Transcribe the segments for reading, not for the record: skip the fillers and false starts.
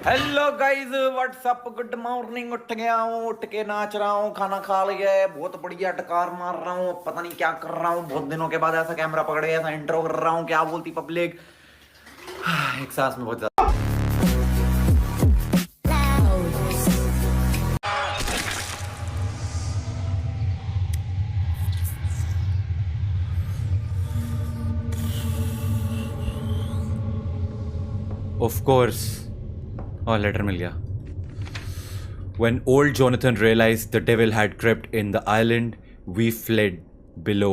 Hello guys, what's up, good morning. उठ गया हूँ, उठ के नाच रहा हूँ, खाना खा लिया है, बहुत बढ़िया टकार मार रहा हूँ। पता नहीं क्या कर रहा हूँ, बहुत दिनों के बाद ऐसा कैमरा पकड़ के ऐसा इंट्रो कर रहा हूँ। क्या बोलती पब्लिक। एक सांस में बहुत ज्यादा। ऑफ कोर्स, और लेटर मिल गया। When old Jonathan realized the devil had crept in the island, we fled below.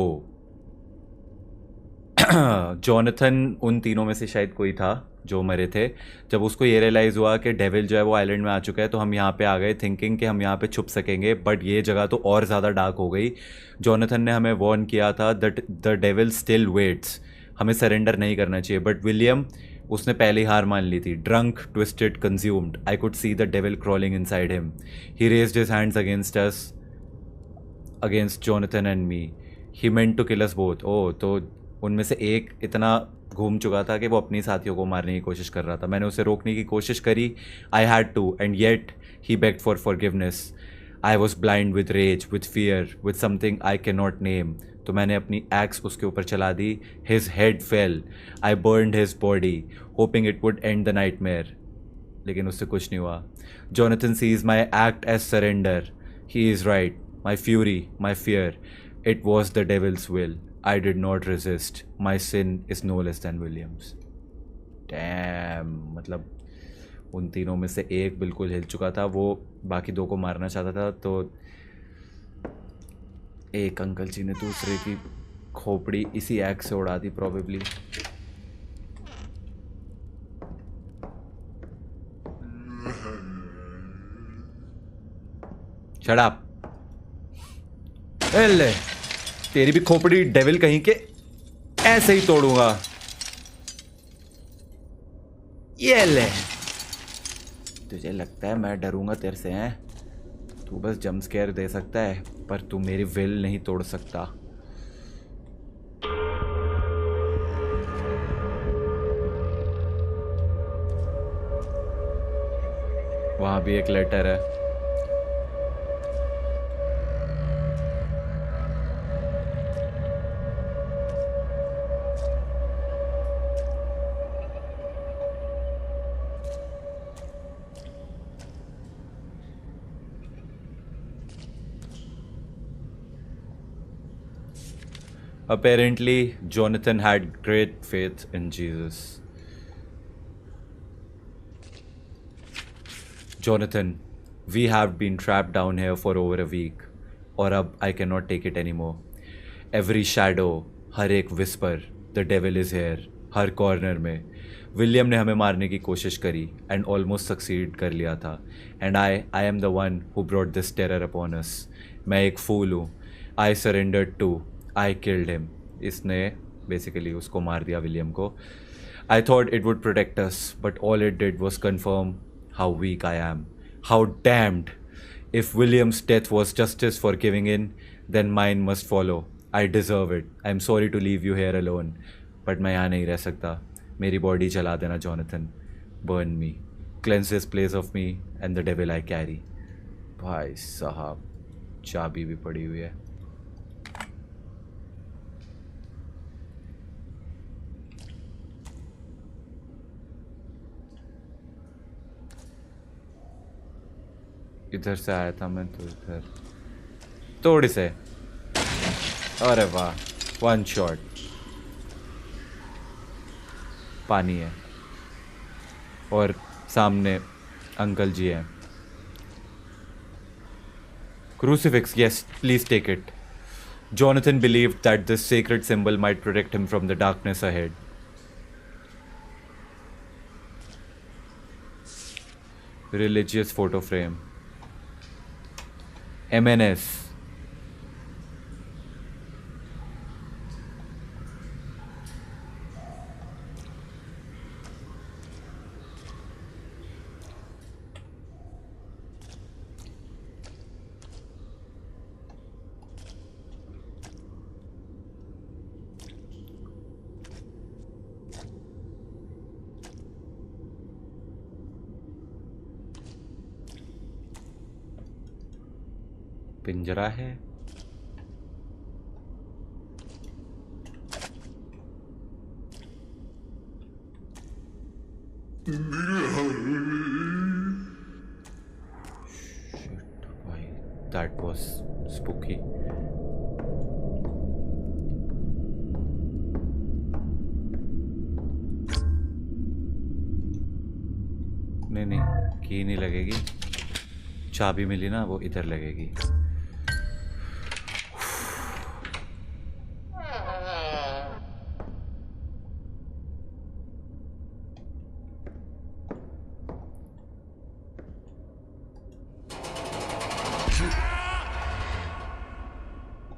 Jonathan उन तीनों में से शायद कोई था जो मरे थे। जब उसको ये रियलाइज़ हुआ कि डेविल जो है वो आइलैंड में आ चुका है, तो हम यहाँ पे आ गए थिंकिंग कि हम यहाँ पे छुप सकेंगे, बट ये जगह तो और ज़्यादा डार्क हो गई। जॉनथन ने हमें वार्न किया था that the devil still waits, हमें सरेंडर नहीं करना चाहिए। बट विलियम, उसने पहले ही हार मान ली थी। Drunk, twisted, consumed, I could see the devil crawling inside him. He raised his hands against us, against Jonathan and me. He meant to kill us both. Oh, तो उनमें से एक इतना घूम चुका था कि वो अपनी साथियों को मारने की कोशिश कर रहा था। मैंने उसे रोकने की कोशिश करी, I had to, and yet he begged for forgiveness. I was blind with rage, with fear, with something I can not name. तो मैंने अपनी एक्स उसके ऊपर चला दी। His head fell, I burned his body, hoping it would end the nightmare. लेकिन उससे कुछ नहीं हुआ। Jonathan sees my act as surrender. He is right, my fury, my fear, it was the devil's will. I did not resist. My sin is no less than William's. Damn, मतलब उन तीनों में से एक बिल्कुल हिल चुका था, वो बाकी दो को मारना चाहता था। तो एक अंकल जी ने दूसरे की खोपड़ी इसी एक्स से उड़ा दी प्रॉबेबली। Shut up. ले, तेरी भी खोपड़ी डेविल कहीं के ऐसे ही तोड़ूंगा। ये ले। तुझे लगता है मैं डरूंगा तेरे से? हैं? तू बस जंप स्केयर दे सकता है, पर तू मेरी विल नहीं तोड़ सकता। वहां भी एक लेटर है। Apparently, Jonathan had great faith in Jesus. Jonathan, we have been trapped down here for over a week. और अब I cannot take it anymore. Every shadow, हर एक whisper, the devil is here, her corner में। William ने हमें मारने की कोशिश करी एंड ऑलमोस्ट सक्सीड कर लिया था। And I am the one who brought this terror upon us. मैं एक फूल हूँ। I surrendered to, I killed him. इसने बेसिकली उसको मार दिया, विलियम को। I thought it would protect us, but all it did was confirm how weak I am, how damned. If William's death was justice for giving in, then mine must follow. I deserve it. I am sorry to leave you hair alone, but मैं यहाँ नहीं रह सकता। मेरी body जला देना Jonathan, burn me, cleanse this place of me and the devil I carry. भाई साहब, चाबी भी पड़ी हुई है। इधर से आया था मैं, तो इधर थोड़ी से। अरे वाह, वन शॉट। पानी है और सामने अंकल जी हैं। Crucifix, yes, please take it. Jonathan believed that this sacred symbol might protect him from the darkness ahead. Religious photo frame. MNS. पिंजरा है। Shit, भाई, that was spooky. नहीं नहीं, की नहीं लगेगी, चाबी मिली ना, वो इधर लगेगी।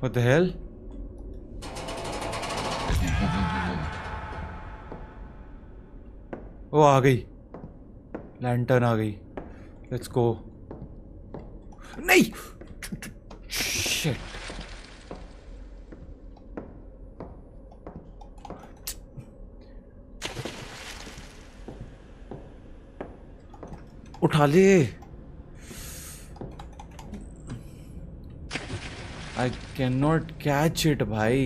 What the hell? वो आ गई, लैंटर्न आ गई। Let's go. नहीं, शिट। उठा ले। आई कैन नॉट कैच इट भाई,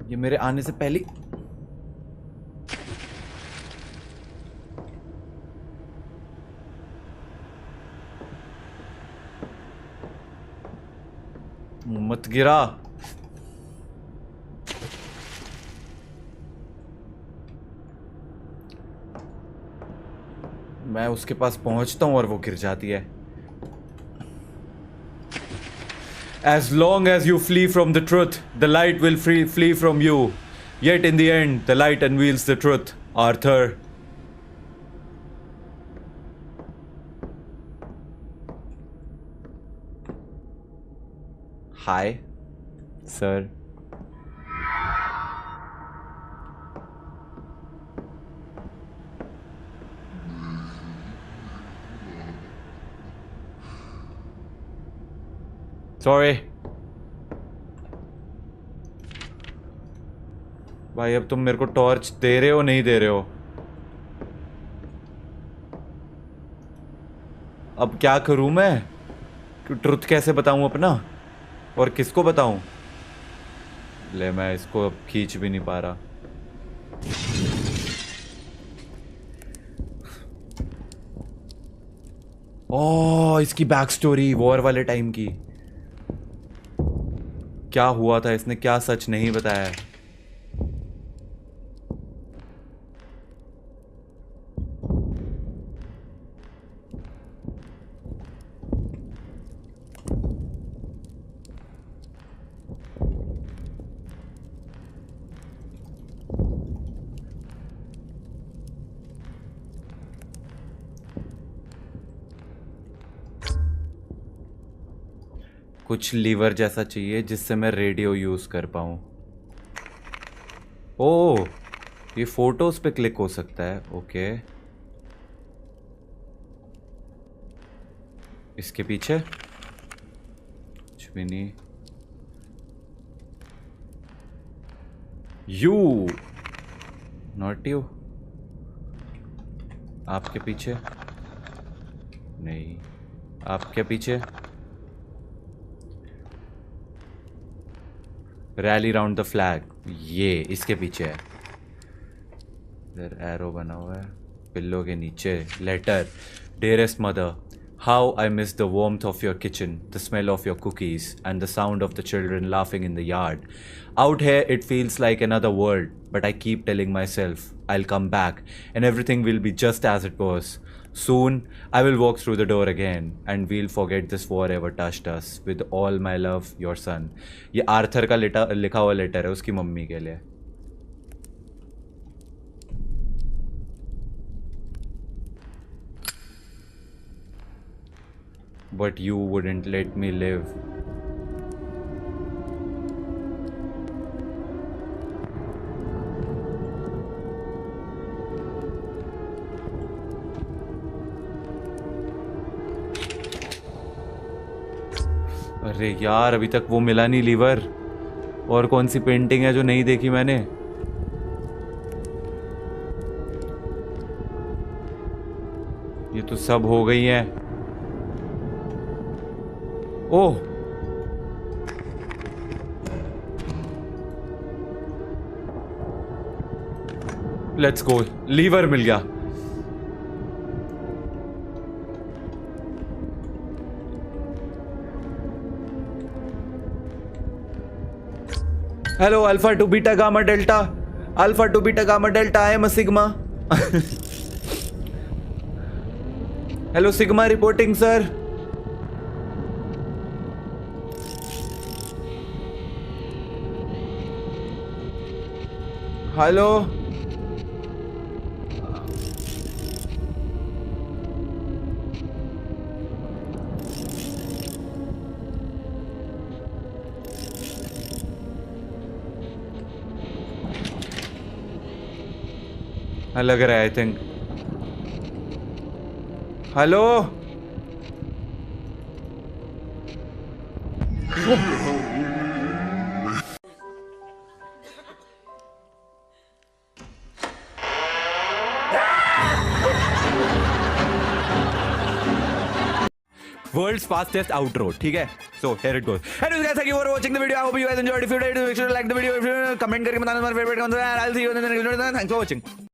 ये मेरे आने से पहले। मत गिरा। मैं उसके पास पहुंचता हूं और वो गिर जाती है। As long as you flee from the truth, the light will flee from you. Yet in the end, the light unveils the truth, Arthur. Hi, sir. Sorry. भाई अब तुम मेरे को टॉर्च दे रहे हो नहीं दे रहे हो? अब क्या करूं मैं? ट्रुथ कैसे बताऊं अपना, और किसको बताऊं? ले, मैं इसको अब खींच भी नहीं पा रहा। ओह, इसकी बैक स्टोरी वॉर वाले टाइम की। क्या हुआ था, इसने क्या सच नहीं बताया? कुछ लीवर जैसा चाहिए जिससे मैं रेडियो यूज कर पाऊं। ओह, ये फोटोज पे क्लिक हो सकता है। ओके, इसके पीछे कुछ भी नहीं। You, not you. आपके पीछे नहीं, आपके पीछे। रैली राउंड द फ्लैग, ये इसके पीछे है। इधर एरो बना हुआ है पिल्लो के नीचे। Letter, dearest mother, how I miss the warmth of your kitchen, the smell of your cookies and the sound of the children laughing in the yard. Out here it feels like another world, but I keep telling myself I'll come back and everything will be just as it was. Soon I will walk through the door again and we'll forget this war ever touched us. With all my love, your son. ये Arthur का लिखा हुआ letter है उसकी mummy के लिए। But you wouldn't let me live. अरे यार, अभी तक वो मिला नहीं लीवर। और कौन सी पेंटिंग है जो नहीं देखी मैंने? ये तो सब हो गई है। ओह, लेट्स गो, लीवर मिल गया। Hello alpha to beta gamma delta, alpha to beta gamma delta, I am a sigma. Hello sigma reporting sir. Hello, लग रहा है I think. Hello, world's fastest outro, ठीक है। So here it goes. Anyways guys, thank you for watching the video. I hope you guys enjoyed. If you did, make sure to like the video, if you comment करके बताना तुम्हारा favourite कौन सा है। I will see you in the next video. Thanks for watching.